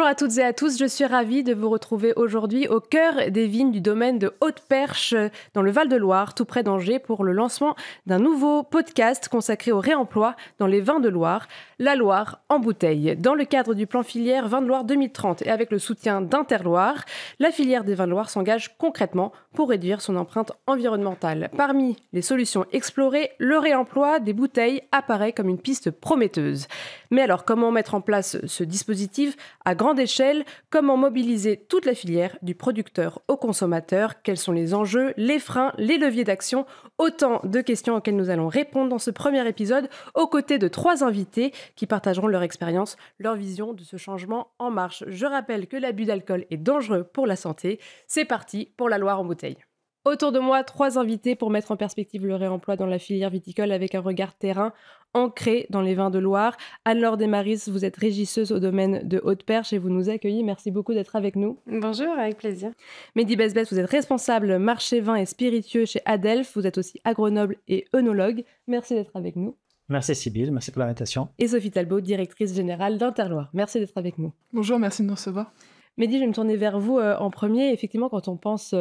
à toutes et à tous, je suis ravie de vous retrouver aujourd'hui au cœur des vignes du domaine de Haute-Perche dans le Val-de-Loire, tout près d'Angers, pour le lancement d'un nouveau podcast consacré au réemploi dans les vins de Loire, la Loire en bouteille. Dans le cadre du plan filière Vins de Loire 2030 et avec le soutien d'Interloire, la filière des vins de Loire s'engage concrètement pour réduire son empreinte environnementale. Parmi les solutions explorées, le réemploi des bouteilles apparaît comme une piste prometteuse. Mais alors, comment mettre en place ce dispositif à grande échelle? Comment mobiliser toute la filière, du producteur au consommateur? Quels sont les enjeux, les freins, les leviers d'action? Autant de questions auxquelles nous allons répondre dans ce premier épisode, aux côtés de 3 invités qui partageront leur expérience, leur vision de ce changement en marche. Je rappelle que l'abus d'alcool est dangereux pour la santé. C'est parti pour la Loire en bouteille. Autour de moi, 3 invités pour mettre en perspective le réemploi dans la filière viticole avec un regard terrain ancré dans les vins de Loire. Anne-Laure Desmaris, vous êtes régisseuse au domaine de Haute-Perche et vous nous accueillez. Merci beaucoup d'être avec nous. Bonjour, avec plaisir. Mehdi Besbès, vous êtes responsable marché vin et spiritueux chez Adelph. Vous êtes aussi agronoble et œnologue. Merci d'être avec nous. Merci Sybille, merci pour l'invitation. Et Sophie Talbot, directrice générale d'Interloire. Merci d'être avec nous. Bonjour, merci de nous recevoir. Mehdi, je vais me tourner vers vous en premier. Effectivement, quand on pense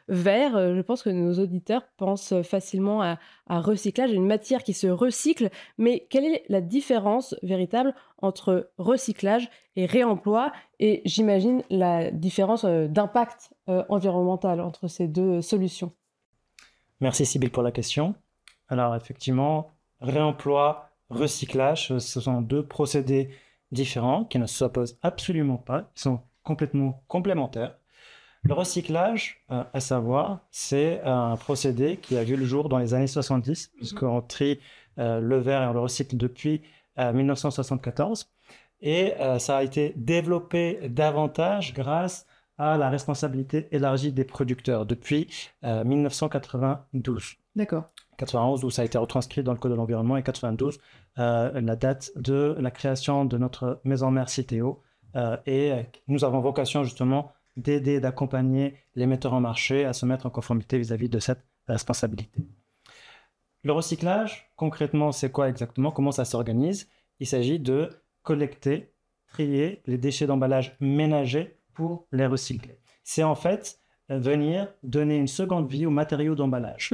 verre, je pense que nos auditeurs pensent facilement à recyclage, à une matière qui se recycle. Mais quelle est la différence véritable entre recyclage et réemploi? Et j'imagine la différence d'impact environnemental entre ces deux solutions. Merci Sybille pour la question. Alors effectivement, réemploi, recyclage, ce sont 2 procédés différents qui ne s'opposent absolument pas. Ils sont complètement complémentaires. Le recyclage, à savoir, c'est un procédé qui a vu le jour dans les années 70, puisqu'on trie le verre et on le recycle depuis 1974. Et ça a été développé davantage grâce à la responsabilité élargie des producteurs depuis 1992. D'accord. 91 où ça a été retranscrit dans le Code de l'environnement et 92 la date de la création de notre maison mère Citeo. Et nous avons vocation justement d'aider, d'accompagner les metteurs en marché à se mettre en conformité vis-à-vis de cette responsabilité. Le recyclage, concrètement, c'est quoi exactement? Comment ça s'organise? Il s'agit de collecter, trier les déchets d'emballage ménagers pour les recycler. C'est en fait venir donner une seconde vie aux matériaux d'emballage.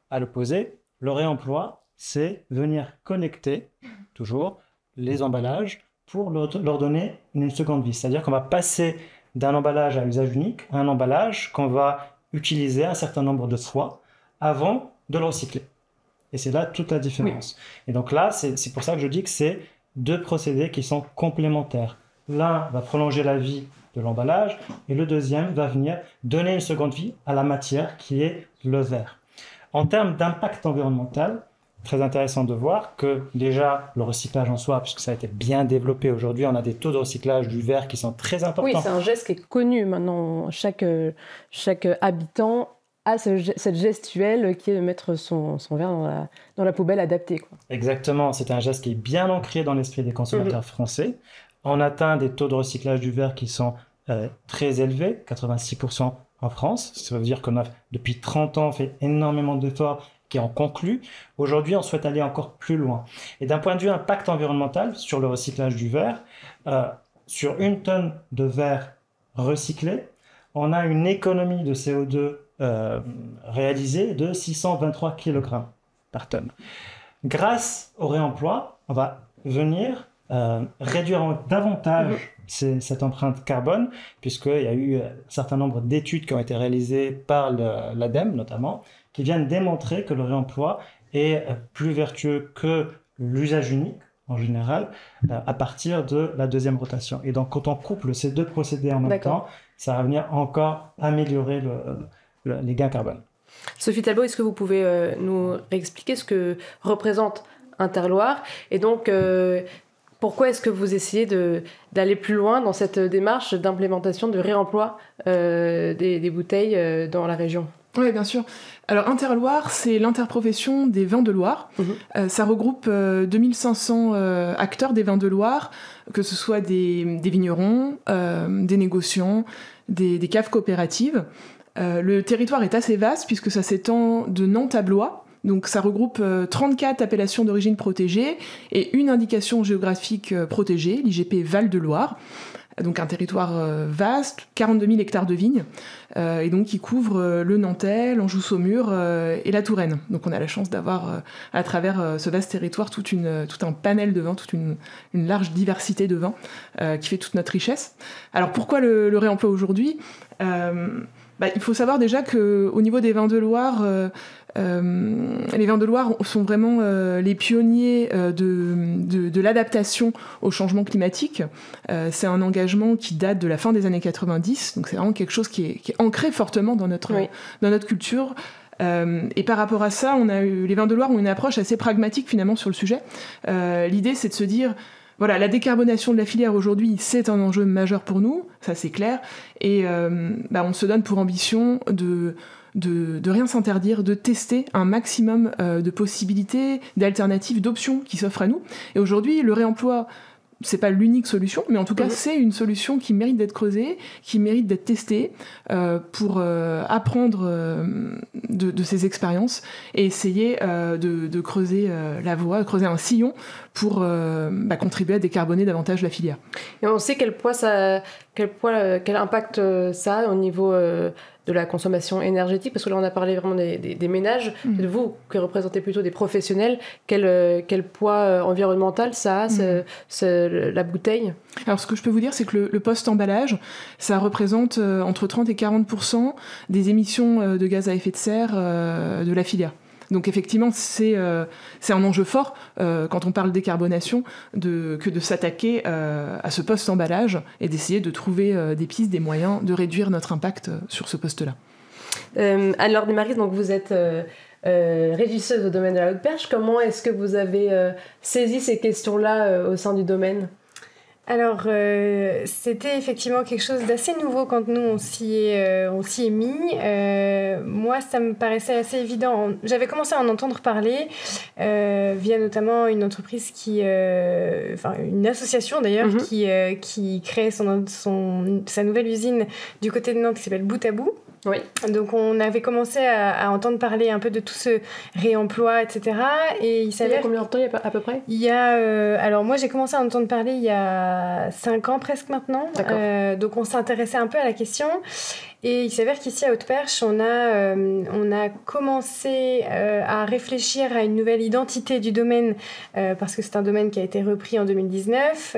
À l'opposé, le réemploi, c'est venir connecter toujours les emballages pour leur donner une seconde vie. C'est-à-dire qu'on va passer d'un emballage à usage unique à un emballage qu'on va utiliser un certain nombre de fois avant de le recycler. Et c'est là toute la différence. Oui. Et donc là, c'est pour ça que je dis que c'est 2 procédés qui sont complémentaires. L'un va prolonger la vie de l'emballage et le deuxième va venir donner une seconde vie à la matière qui est le verre. En termes d'impact environnemental, très intéressant de voir que déjà le recyclage en soi, puisque ça a été bien développé aujourd'hui, on a des taux de recyclage du verre qui sont très importants. Oui, c'est un geste qui est connu maintenant. Chaque habitant a cette gestuelle qui est de mettre son verre dans la poubelle adaptée, quoi. Exactement, c'est un geste qui est bien ancré dans l'esprit des consommateurs français. On atteint des taux de recyclage du verre qui sont très élevés, 86% en France. Ça veut dire qu'on a depuis 30 ans fait énormément d'efforts qui ont conclu. Aujourd'hui, on souhaite aller encore plus loin. Et d'un point de vue impact environnemental sur le recyclage du verre, sur 1 tonne de verre recyclé, on a une économie de CO2 réalisée de 623 kg par tonne. Grâce au réemploi, on va venir réduire davantage cette empreinte carbone, puisqu'il y a eu un certain nombre d'études qui ont été réalisées par l'ADEME notamment, qui viennent démontrer que le réemploi est plus vertueux que l'usage unique, en général, à partir de la 2e rotation. Et donc, quand on couple ces 2 procédés en même temps, ça va venir encore améliorer les gains carbone. Sophie Talbot, est-ce que vous pouvez nous expliquer ce que représente Interloire? Et donc, pourquoi est-ce que vous essayez d'aller plus loin dans cette démarche d'implémentation de réemploi des bouteilles dans la région? Oui, bien sûr. Alors, Interloire, c'est l'interprofession des vins de Loire. Ça regroupe 2500 acteurs des vins de Loire, que ce soit des vignerons, des négociants, des caves coopératives. Le territoire est assez vaste puisque ça s'étend de Nantes à Blois, Donc ça regroupe 34 appellations d'origine protégée et une indication géographique protégée, l'IGP Val-de-Loire. Donc un territoire vaste, 42 000 hectares de vignes, et donc qui couvre le Nantais, l'Anjou-Saumur et la Touraine. Donc on a la chance d'avoir à travers ce vaste territoire tout un panel de vins, toute une large diversité de vins qui fait toute notre richesse. Alors pourquoi le réemploi aujourd'hui ? Il faut savoir déjà qu'au niveau des vins de Loire, les vins de Loire sont vraiment les pionniers de l'adaptation au changement climatique. C'est un engagement qui date de la fin des années 90, donc c'est vraiment quelque chose qui est ancré fortement dans notre culture. Et par rapport à ça, les vins de Loire ont une approche assez pragmatique finalement sur le sujet. L'idée, c'est de se dire... Voilà, la décarbonation de la filière aujourd'hui, c'est un enjeu majeur pour nous, ça c'est clair, et on se donne pour ambition de rien s'interdire, de tester un maximum de possibilités, d'alternatives, d'options qui s'offrent à nous. Et aujourd'hui, le réemploi, c'est pas l'unique solution, mais en tout cas, c'est une solution qui mérite d'être creusée, qui mérite d'être testée pour apprendre de ces expériences et essayer de creuser la voie, de creuser un sillon pour contribuer à décarboner davantage la filière. Et on sait quel impact ça a au niveau de la consommation énergétique, parce que là on a parlé vraiment des ménages. Vous qui représentez plutôt des professionnels, quel poids environnemental ça a, la bouteille? Alors ce que je peux vous dire, c'est que le post-emballage, ça représente entre 30 et 40% des émissions de gaz à effet de serre de la filière. Donc effectivement, c'est un enjeu fort quand on parle décarbonation que de s'attaquer à ce post-emballage et d'essayer de trouver des pistes, des moyens de réduire notre impact sur ce poste-là. Anne-Laure Desmaris, donc vous êtes régisseuse au domaine de la Haute-Perche. Comment est-ce que vous avez saisi ces questions-là au sein du domaine ? Alors, c'était effectivement quelque chose d'assez nouveau quand nous, on s'y est mis. Moi, ça me paraissait assez évident. J'avais commencé à en entendre parler via notamment une entreprise une association d'ailleurs, qui crée sa nouvelle usine du côté de Nantes qui s'appelle Bout à Bout. Oui. Donc on avait commencé à entendre parler un peu de tout ce réemploi, etc. Et il y a combien de temps à peu près ? Il y a... alors moi j'ai commencé à entendre parler il y a 5 ans presque maintenant. Donc on s'intéressait un peu à la question. Et il s'avère qu'ici à Haute-Perche, on a commencé à réfléchir à une nouvelle identité du domaine parce que c'est un domaine qui a été repris en 2019.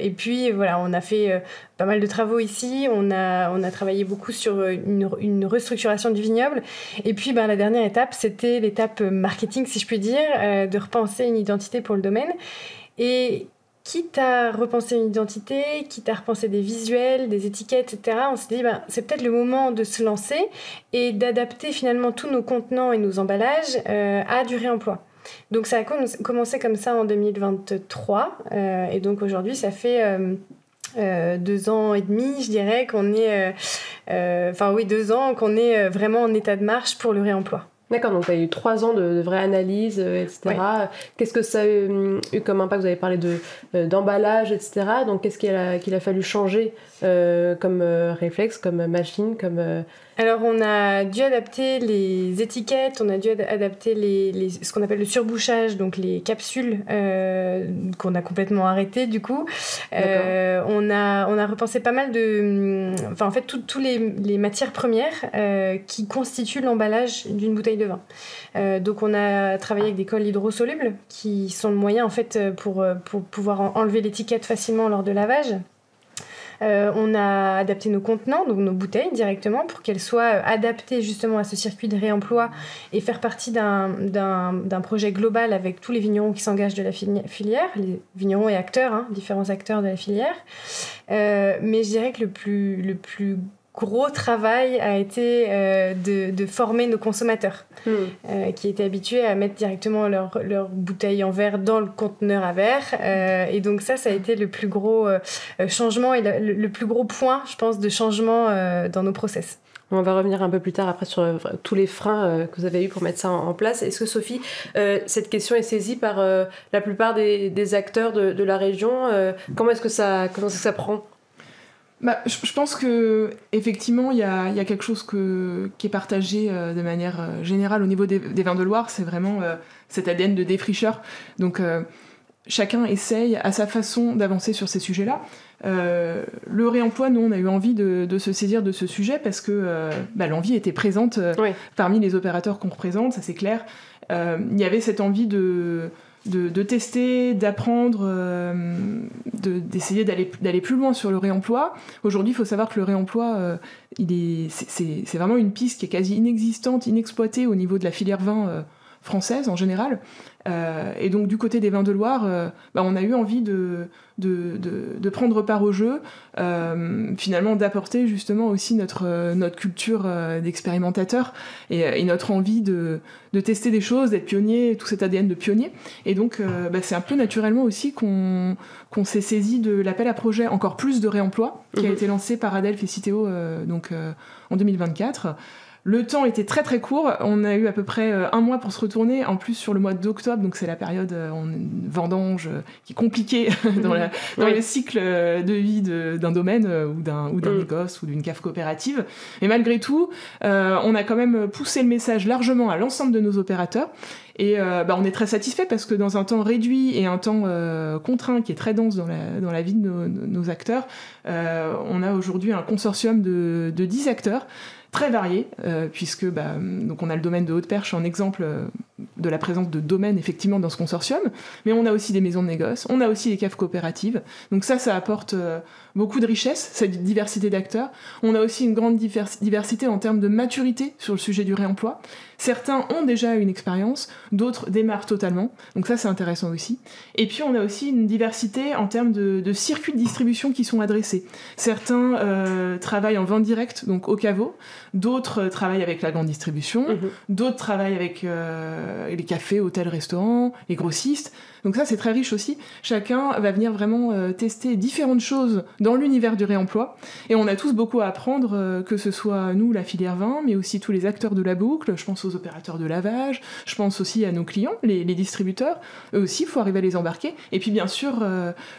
Et puis voilà, on a fait pas mal de travaux ici. On a travaillé beaucoup sur une restructuration du vignoble. Et puis la dernière étape, c'était l'étape marketing, si je puis dire, de repenser une identité pour le domaine. Et quitte à repenser une identité, quitte à repenser des visuels, des étiquettes, etc., on s'est dit c'est peut-être le moment de se lancer et d'adapter finalement tous nos contenants et nos emballages à du réemploi. Donc ça a commencé comme ça en 2023 et donc aujourd'hui ça fait 2 ans et demi, je dirais, qu'on est 2 ans qu'on est vraiment en état de marche pour le réemploi. D'accord, donc tu as eu 3 ans de vraie analyse, etc. Ouais. Qu'est-ce que ça a eu comme impact ? Vous avez parlé d'emballage, etc. Donc qu'est-ce qu'il a fallu changer comme réflexe, comme machine, comme... Alors on a dû adapter les étiquettes, on a dû adapter ce qu'on appelle le surbouchage, donc les capsules qu'on a complètement arrêtées du coup. On a repensé pas mal de... Enfin en fait toutes les matières premières qui constituent l'emballage d'une bouteille de vin. Donc on a travaillé avec des colles hydrosolubles qui sont le moyen en fait pour pouvoir enlever l'étiquette facilement lors de lavage. On a adapté nos contenants, donc nos bouteilles directement, pour qu'elles soient adaptées justement à ce circuit de réemploi et faire partie d'un projet global avec tous les vignerons qui s'engagent de la filière, les vignerons et acteurs, différents acteurs de la filière. Mais je dirais que le plus gros travail a été de former nos consommateurs qui étaient habitués à mettre directement leur bouteille en verre dans le conteneur à verre et donc ça a été le plus gros changement et le plus gros point, je pense, de changement dans nos process. On va revenir un peu plus tard après sur tous les freins que vous avez eu pour mettre ça en place. Est-ce que Sophie, cette question est saisie par la plupart des acteurs de la région ? Comment est-ce que ça prend ? Je pense que effectivement il y a quelque chose qui est partagé de manière générale au niveau des vins de Loire, c'est vraiment cet ADN de défricheur. Donc chacun essaye à sa façon d'avancer sur ces sujets-là. Le réemploi, nous on a eu envie de se saisir de ce sujet parce que l'envie était présente parmi les opérateurs qu'on représente, ça c'est clair. Il y avait cette envie de tester, d'apprendre, d'essayer d'aller plus loin sur le réemploi. Aujourd'hui, il faut savoir que le réemploi, c'est vraiment une piste qui est quasi inexistante, inexploitée au niveau de la filière vin française en général. Et donc du côté des vins de Loire, on a eu envie de prendre part au jeu, finalement d'apporter justement aussi notre culture d'expérimentateur et notre envie de tester des choses, d'être pionnier, tout cet ADN de pionnier. Et donc c'est un peu naturellement aussi qu'on s'est saisi de l'appel à projet Encore plus de réemploi, qui a été lancé par Adelphes et Citeo en 2024. Le temps était très très court, on a eu à peu près un mois pour se retourner, en plus sur le mois d'octobre, donc c'est la période vendange qui est compliquée dans le cycle de vie d'un domaine ou d'un négoce ou d'une cave coopérative. Mais malgré tout, on a quand même poussé le message largement à l'ensemble de nos opérateurs. Et on est très satisfait parce que dans un temps réduit et un temps contraint qui est très dense dans la vie de nos acteurs, on a aujourd'hui un consortium de 10 acteurs très variés, puisque donc on a le domaine de Haute-Perche en exemple de la présence de domaines effectivement dans ce consortium, mais on a aussi des maisons de négoce, on a aussi des caves coopératives, donc ça apporte beaucoup de richesse, cette diversité d'acteurs. On a aussi une grande diversité en termes de maturité sur le sujet du réemploi. Certains ont déjà une expérience, d'autres démarrent totalement, donc ça c'est intéressant aussi. Et puis on a aussi une diversité en termes de circuits de distribution qui sont adressés. Certains travaillent en vente directe, donc au caveau, d'autres travaillent avec la grande distribution, d'autres travaillent avec les cafés, hôtels, restaurants, les grossistes. Donc ça c'est très riche aussi. Chacun va venir vraiment tester différentes choses dans l'univers du réemploi. Et on a tous beaucoup à apprendre, que ce soit nous, la filière vin, mais aussi tous les acteurs de la boucle. Je pense aux opérateurs de lavage, je pense aussi à nos clients, les distributeurs. Eux aussi, il faut arriver à les embarquer. Et puis bien sûr,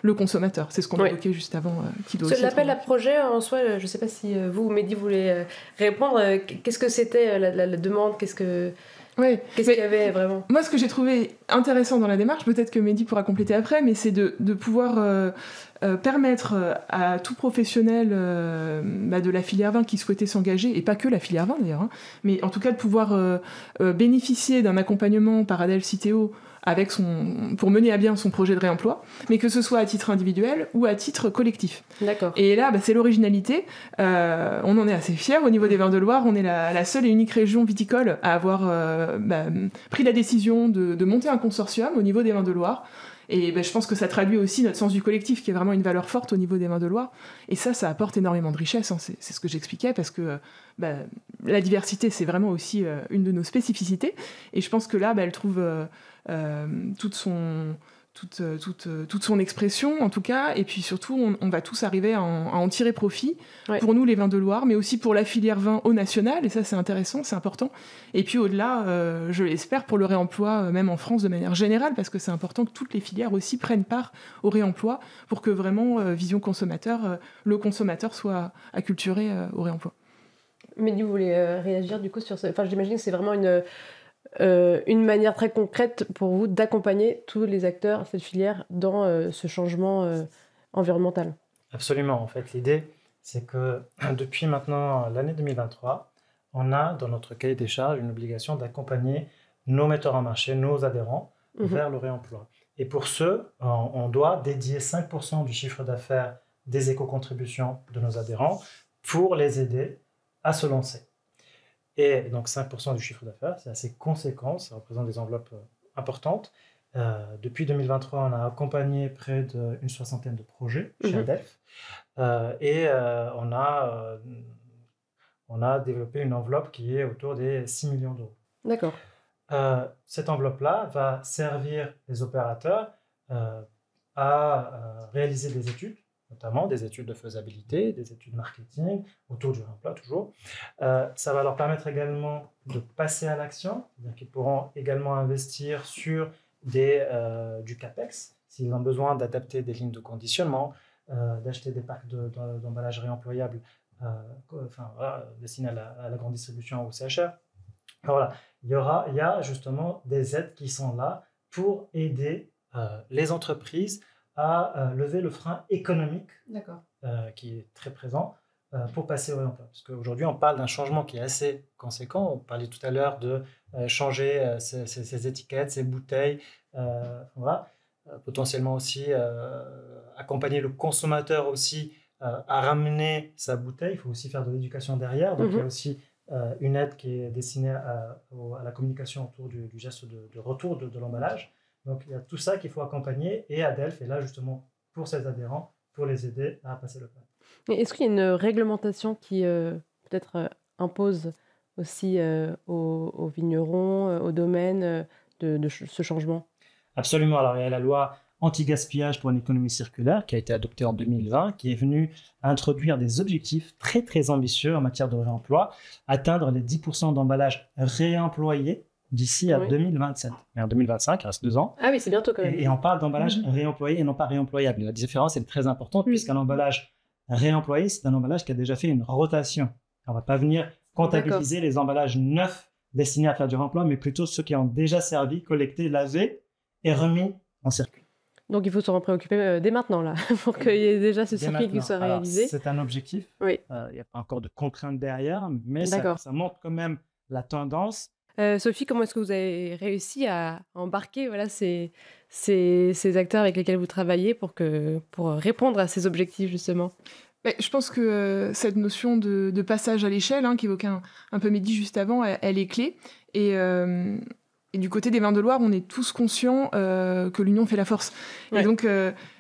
le consommateur. C'est ce qu'on évoquait juste avant. Qui doit aussi l'appel à projet en soi, je ne sais pas si vous ou Mehdi voulez répondre. Qu'est-ce que c'était la demande? Qu'est-ce qu'il y avait vraiment? Moi, ce que j'ai trouvé intéressant dans la démarche, peut-être que Mehdi pourra compléter après, mais c'est de pouvoir permettre à tout professionnel de la filière vin qui souhaitait s'engager, et pas que la filière vin d'ailleurs, mais en tout cas de pouvoir bénéficier d'un accompagnement par Adelphes Citeo pour mener à bien son projet de réemploi, mais que ce soit à titre individuel ou à titre collectif. D'accord. Et là, c'est l'originalité. On en est assez fiers. Au niveau des vins de Loire, on est la seule et unique région viticole à avoir pris la décision de monter un consortium au niveau des vins de Loire. Et je pense que ça traduit aussi notre sens du collectif, qui est vraiment une valeur forte au niveau des vins de Loire. Et ça apporte énormément de richesse. C'est ce que j'expliquais, parce que la diversité, c'est vraiment aussi une de nos spécificités. Et je pense que là, elle trouve toute son expression, en tout cas. Et puis surtout, on va tous arriver à en tirer profit. Ouais. Pour nous, les vins de Loire, mais aussi pour la filière vin au national. Et ça, c'est intéressant, c'est important. Et puis au-delà, je l'espère, pour le réemploi, même en France de manière générale, parce que c'est important que toutes les filières aussi prennent part au réemploi pour que vraiment, vision consommateur, le consommateur soit acculturé au réemploi. Mehdi, vous voulez réagir du coup sur ça? Enfin, j'imagine que c'est vraiment une manière très concrète pour vous d'accompagner tous les acteurs, cette filière, dans ce changement environnemental. Absolument. En fait, l'idée, c'est que depuis maintenant l'année 2023, on a dans notre cahier des charges une obligation d'accompagner nos metteurs en marché, nos adhérents, vers le réemploi. Et pour ce, on doit dédier 5% du chiffre d'affaires des éco-contributions de nos adhérents pour les aider à se lancer. Et donc 5% du chiffre d'affaires, c'est assez conséquent, ça représente des enveloppes importantes. Depuis 2023, on a accompagné près d'une soixantaine de projets chez Adelphes. Et on a développé une enveloppe qui est autour des 6 millions d'euros. D'accord. Cette enveloppe-là va servir les opérateurs à réaliser des études, notamment des études de faisabilité, des études marketing, autour du réemploi toujours. Ça va leur permettre également de passer à l'action, c'est-à-dire qu'ils pourront également investir sur du CAPEX, s'ils ont besoin d'adapter des lignes de conditionnement, d'acheter des packs d'emballages réemployables destinés à la grande distribution ou CHR. Alors voilà, il y a justement des aides qui sont là pour aider les entreprises à lever le frein économique qui est très présent pour passer au réemploi. Parce qu'aujourd'hui, on parle d'un changement qui est assez conséquent. On parlait tout à l'heure de changer ces étiquettes, ces bouteilles, potentiellement aussi accompagner le consommateur aussi à ramener sa bouteille. Il faut aussi faire de l'éducation derrière. Donc, il y a aussi une aide qui est destinée à la communication autour du geste de retour de l'emballage. Donc, il y a tout ça qu'il faut accompagner et ADELF est là justement pour ses adhérents, pour les aider à passer le pas. Est-ce qu'il y a une réglementation qui peut-être impose aussi aux vignerons, aux domaines de ce changement? Absolument. Alors, il y a la loi anti-gaspillage pour une économie circulaire qui a été adoptée en 2020, qui est venue introduire des objectifs très, très ambitieux en matière de réemploi, atteindre les 10% d'emballages réemployés d'ici à 2027. Mais en 2025, il reste 2 ans. Ah oui, c'est bientôt quand même. Et on parle d'emballage réemployé et non pas réemployable. La différence est très importante puisqu'un emballage réemployé, c'est un emballage qui a déjà fait une rotation. On ne va pas venir comptabiliser les emballages neufs destinés à faire du réemploi, mais plutôt ceux qui ont déjà servi, collectés, lavés et remis en circuit. Donc il faut s'en préoccuper dès maintenant, là, pour qu'il y ait déjà ce circuit qui soit réalisé. C'est un objectif. Oui. Il n'y a pas encore de contraintes derrière, mais ça montre quand même la tendance. Sophie, comment est-ce que vous avez réussi à embarquer ces acteurs avec lesquels vous travaillez pour répondre à ces objectifs, justement? Je pense que cette notion de passage à l'échelle, qu'évoquait un peu Mehdi juste avant, elle est clé. Et du côté des vins de Loire, on est tous conscients que l'union fait la force. Ouais. Et donc,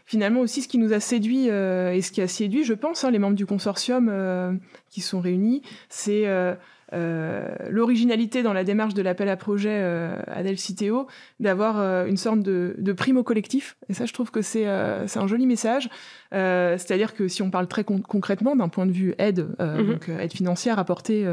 finalement, aussi, ce qui nous a séduit et ce qui a séduit, je pense, les membres du consortium qui sont réunis, c'est l'originalité dans la démarche de l'appel à projet ADELF-Citeo, d'avoir une sorte de prime au collectif. Et ça, je trouve que c'est un joli message. C'est-à-dire que si on parle très concrètement d'un point de vue aide, donc aide financière apportée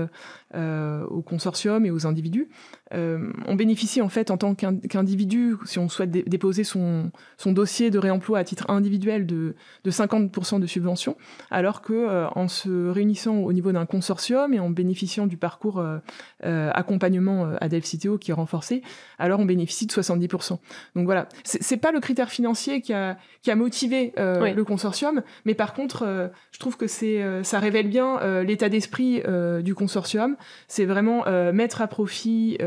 au consortium et aux individus, on bénéficie en fait en tant qu'individu, si on souhaite déposer son dossier de réemploi à titre individuel de 50% de subvention, alors que en se réunissant au niveau d'un consortium et en bénéficiant du parcours accompagnement ADELF-Citeo qui est renforcé, alors on bénéficie de 70%. Donc voilà, c'est pas le critère financier qui a motivé le consortium, mais par contre, je trouve que ça révèle bien l'état d'esprit du consortium. C'est vraiment mettre à profit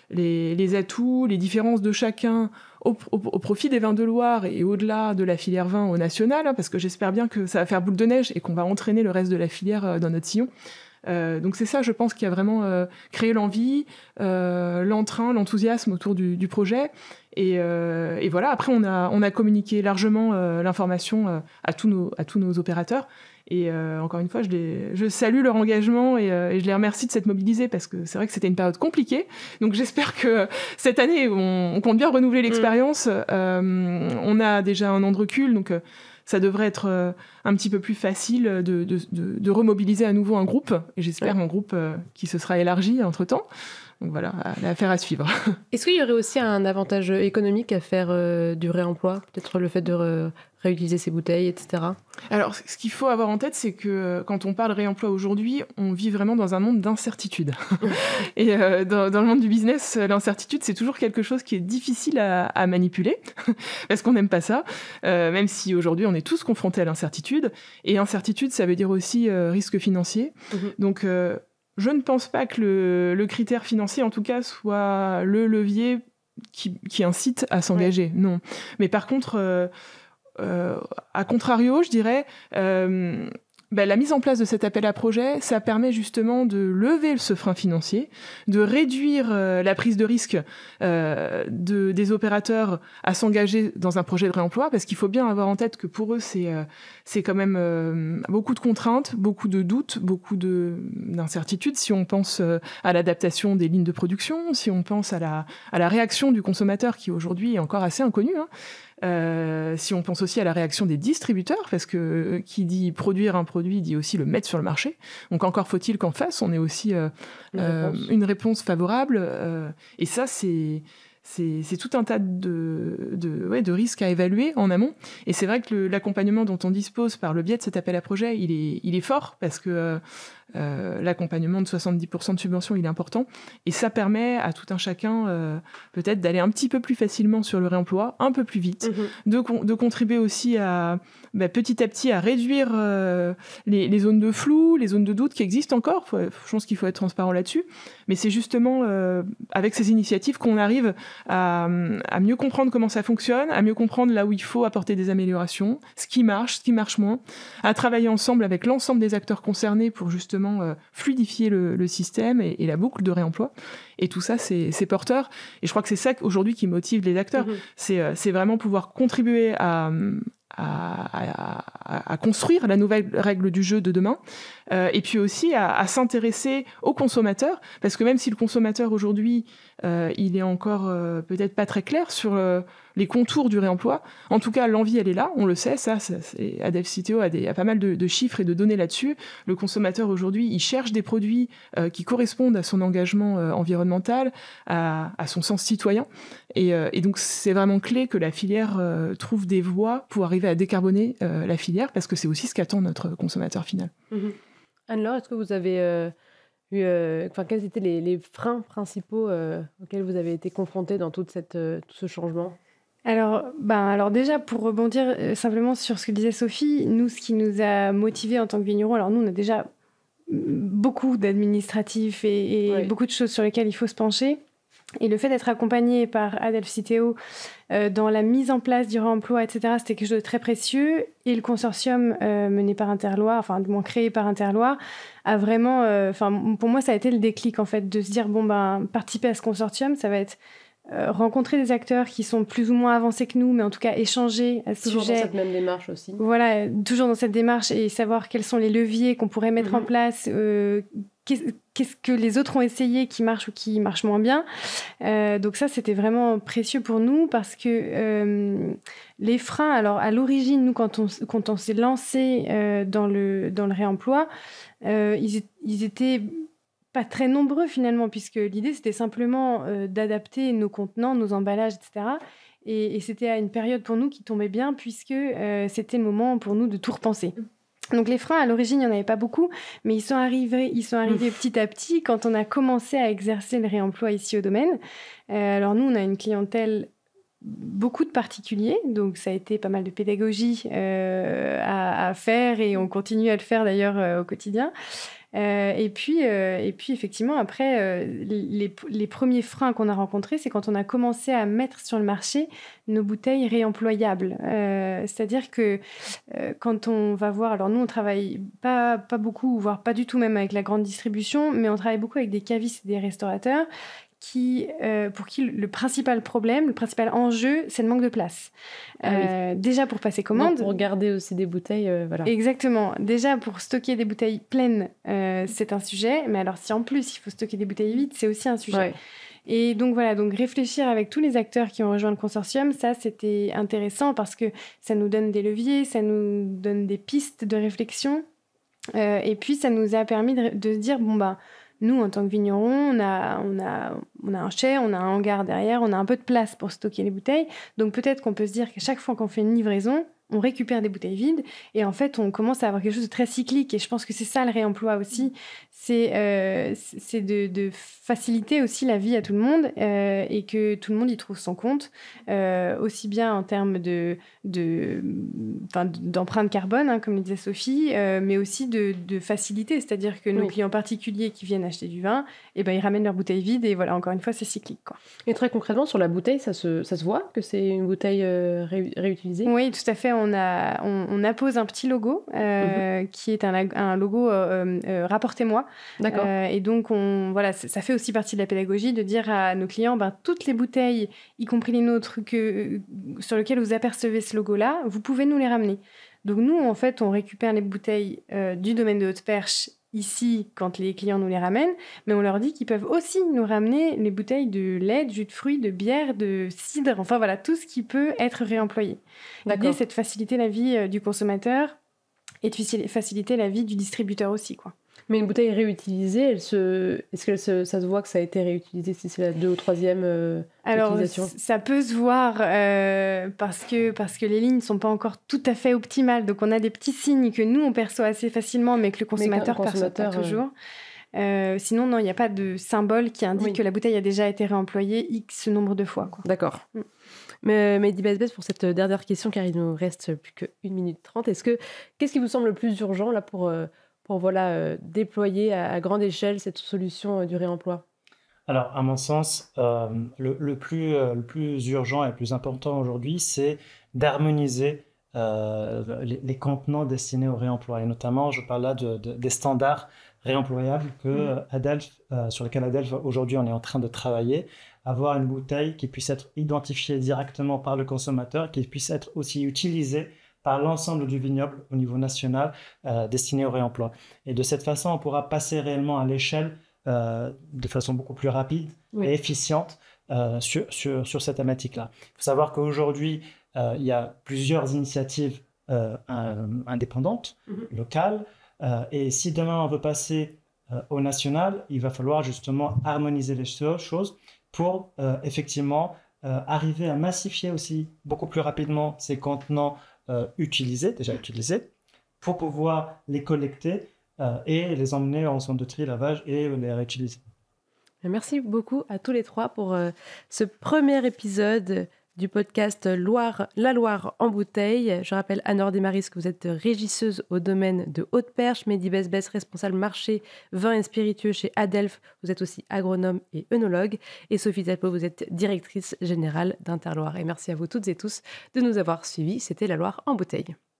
les atouts, les différences de chacun au profit des vins de Loire et au-delà de la filière vin au national, parce que j'espère bien que ça va faire boule de neige et qu'on va entraîner le reste de la filière dans notre sillon. Donc c'est ça, je pense, qui a vraiment créé l'envie, l'entrain, l'enthousiasme autour du projet. Et voilà, après on a communiqué largement l'information à tous nos opérateurs. Et encore une fois, je salue leur engagement et je les remercie de s'être mobilisés parce que c'est vrai que c'était une période compliquée. Donc j'espère que cette année, on compte bien renouveler l'expérience. On a déjà 1 an de recul, donc ça devrait être un petit peu plus facile de remobiliser à nouveau un groupe. Et j'espère un groupe qui se sera élargi entre-temps. Donc voilà, l'affaire à suivre. Est-ce qu'il y aurait aussi un avantage économique à faire du réemploi ? Peut-être le fait de réutiliser ces bouteilles, etc. Alors, ce qu'il faut avoir en tête, c'est que quand on parle réemploi aujourd'hui, on vit vraiment dans un monde d'incertitude. Et dans le monde du business, l'incertitude, c'est toujours quelque chose qui est difficile à manipuler, parce qu'on n'aime pas ça, même si aujourd'hui, on est tous confrontés à l'incertitude. Et incertitude, ça veut dire aussi risque financier. Donc, je ne pense pas que le critère financier, en tout cas, soit le levier qui incite à s'engager. Non. Mais par contre, à contrario, je dirais, la mise en place de cet appel à projet, ça permet justement de lever ce frein financier, de réduire la prise de risque des opérateurs à s'engager dans un projet de réemploi, parce qu'il faut bien avoir en tête que pour eux, c'est quand même beaucoup de contraintes, beaucoup de doutes, beaucoup d'incertitudes. Si on pense à l'adaptation des lignes de production, si on pense à la réaction du consommateur qui aujourd'hui est encore assez inconnue, si on pense aussi à la réaction des distributeurs, parce que qui dit produire un produit dit aussi le mettre sur le marché. Donc encore faut-il qu'en face, on ait aussi une réponse favorable. Et ça, c'est c'est tout un tas de risques à évaluer en amont. Et c'est vrai que l'accompagnement dont on dispose par le biais de cet appel à projet, il est fort parce que l'accompagnement de 70% de subvention, il est important. Et ça permet à tout un chacun peut-être d'aller un petit peu plus facilement sur le réemploi, un peu plus vite, de contribuer aussi à petit à petit à réduire les zones de flou, les zones de doute qui existent encore. Je pense qu'il faut être transparent là-dessus. Mais c'est justement avec ces initiatives qu'on arrive à mieux comprendre comment ça fonctionne, à mieux comprendre là où il faut apporter des améliorations, ce qui marche moins, à travailler ensemble avec l'ensemble des acteurs concernés pour justement fluidifier le système et la boucle de réemploi. Et tout ça, c'est porteur. Et je crois que c'est ça aujourd'hui qui motive les acteurs. C'est vraiment pouvoir contribuer à construire la nouvelle règle du jeu de demain, et puis aussi à s'intéresser aux consommateurs, parce que même si le consommateur aujourd'hui, il est encore peut-être pas très clair sur les contours du réemploi, en tout cas l'envie elle est là, on le sait, Adelphi-Citeo a pas mal de chiffres et de données là-dessus. Le consommateur aujourd'hui, il cherche des produits qui correspondent à son engagement environnemental, à son sens citoyen, et donc c'est vraiment clé que la filière trouve des voies pour arriver à décarboner la filière, parce que c'est aussi ce qu'attend notre consommateur final. Anne-Laure, est-ce que vous avez quels étaient les freins principaux auxquels vous avez été confrontés dans tout ce changement ? Alors déjà, pour rebondir simplement sur ce que disait Sophie, nous, ce qui nous a motivés en tant que vignerons, alors nous, on a déjà beaucoup d'administratifs et beaucoup de choses sur lesquelles il faut se pencher. Et le fait d'être accompagné par Adelphi-Citeo dans la mise en place du réemploi, etc., c'était quelque chose de très précieux. Et le consortium mené par Interloire, enfin du moins créé par Interloire, a vraiment... pour moi, ça a été le déclic, en fait, de se dire, participer à ce consortium, ça va être rencontrer des acteurs qui sont plus ou moins avancés que nous, mais en tout cas échanger à ce sujet. Toujours dans cette même démarche aussi. Voilà, toujours dans cette démarche, et savoir quels sont les leviers qu'on pourrait mettre en place, qu'est-ce que les autres ont essayé qui marche ou qui marche moins bien. Donc ça, c'était vraiment précieux pour nous, parce que les freins, alors à l'origine, nous, quand on s'est lancé dans le réemploi, ils étaient pas très nombreux finalement, puisque l'idée, c'était simplement d'adapter nos contenants, nos emballages, etc. Et c'était à une période pour nous qui tombait bien, puisque c'était le moment pour nous de tout repenser. Donc les freins, à l'origine, il n'y en avait pas beaucoup, mais ils sont arrivés petit à petit quand on a commencé à exercer le réemploi ici au domaine. Alors nous, on a une clientèle, beaucoup de particuliers, donc ça a été pas mal de pédagogie à faire, et on continue à le faire d'ailleurs au quotidien. Et puis effectivement, après, les premiers freins qu'on a rencontrés, c'est quand on a commencé à mettre sur le marché nos bouteilles réemployables. C'est-à-dire que quand on va voir... Alors nous, on travaille pas beaucoup, voire pas du tout même avec la grande distribution, mais on travaille beaucoup avec des cavistes et des restaurateurs pour qui le principal problème, le principal enjeu, c'est le manque de place. Déjà pour passer commande... Donc pour garder aussi des bouteilles, voilà. Exactement. Déjà pour stocker des bouteilles pleines, c'est un sujet, mais alors si en plus il faut stocker des bouteilles vides, c'est aussi un sujet. Ouais. Et donc voilà, donc réfléchir avec tous les acteurs qui ont rejoint le consortium, ça c'était intéressant, parce que ça nous donne des leviers, ça nous donne des pistes de réflexion, et puis ça nous a permis de se dire, nous, en tant que vignerons, on a un chai, on a un hangar derrière, on a un peu de place pour stocker les bouteilles. Donc peut-être qu'on peut se dire qu'à chaque fois qu'on fait une livraison, on récupère des bouteilles vides, et en fait, on commence à avoir quelque chose de très cyclique. Et je pense que c'est ça le réemploi aussi, c'est de faciliter aussi la vie à tout le monde, et que tout le monde y trouve son compte, aussi bien en termes d'empreinte carbone, comme le disait Sophie, mais aussi de facilité, c'est-à-dire que nos clients particuliers qui viennent acheter du vin, ils ramènent leurs bouteilles vides, et voilà, encore une fois, c'est cyclique, quoi. Et très concrètement, sur la bouteille, ça se voit que c'est une bouteille réutilisée ? Oui, tout à fait. On appose un petit logo qui est un logo rapportez-moi. D'accord. Et donc, ça fait aussi partie de la pédagogie de dire à nos clients, toutes les bouteilles, y compris les nôtres, sur lesquelles vous apercevez ce logo-là, vous pouvez nous les ramener. Donc nous, en fait, on récupère les bouteilles du domaine de Haute-Perche ici quand les clients nous les ramènent, mais on leur dit qu'ils peuvent aussi nous ramener les bouteilles de lait, de jus de fruits, de bière, de cidre, enfin voilà, tout ce qui peut être réemployé. L'idée, c'est de faciliter la vie du consommateur et de faciliter la vie du distributeur aussi, quoi. Mais une bouteille réutilisée, est-ce que ça se voit que ça a été réutilisé si c'est la 2e ou 3e Alors, utilisation? ça peut se voir parce que les lignes ne sont pas encore tout à fait optimales. Donc, on a des petits signes que nous, on perçoit assez facilement, mais que le consommateur ne perçoit pas toujours. Sinon, non, il n'y a pas de symbole qui indique que la bouteille a déjà été réemployée X nombre de fois, quoi. D'accord. Mais Mehdi Bezbez, pour cette dernière question, car il nous reste plus que 1 minute 30, qu'est-ce qui vous semble le plus urgent là, pour déployer à grande échelle cette solution du réemploi? Alors, à mon sens, le plus urgent et le plus important aujourd'hui, c'est d'harmoniser les contenants destinés au réemploi. Et notamment, je parle là des standards réemployables sur lesquels Adelph, aujourd'hui, on est en train de travailler. Avoir une bouteille qui puisse être identifiée directement par le consommateur, qui puisse être aussi utilisée par l'ensemble du vignoble au niveau national destiné au réemploi. Et de cette façon, on pourra passer réellement à l'échelle de façon beaucoup plus rapide et efficiente sur cette thématique-là. Il faut savoir qu'aujourd'hui, il y a plusieurs initiatives indépendantes, locales, et si demain on veut passer au national, il va falloir justement harmoniser les choses pour effectivement arriver à massifier aussi beaucoup plus rapidement ces contenants déjà utilisés, pour pouvoir les collecter et les emmener en centre de tri, lavage et les réutiliser. Merci beaucoup à tous les trois pour ce premier épisode du podcast La Loire en bouteille. Je rappelle, Anne-Laure Desmaris, que vous êtes régisseuse au domaine de Haute-Perche, Mehdi Bezbez, responsable marché, vin et spiritueux chez Adelph, vous êtes aussi agronome et œnologue, et Sophie Talpo, vous êtes directrice générale d'Interloire. Et merci à vous toutes et tous de nous avoir suivis. C'était La Loire en bouteille.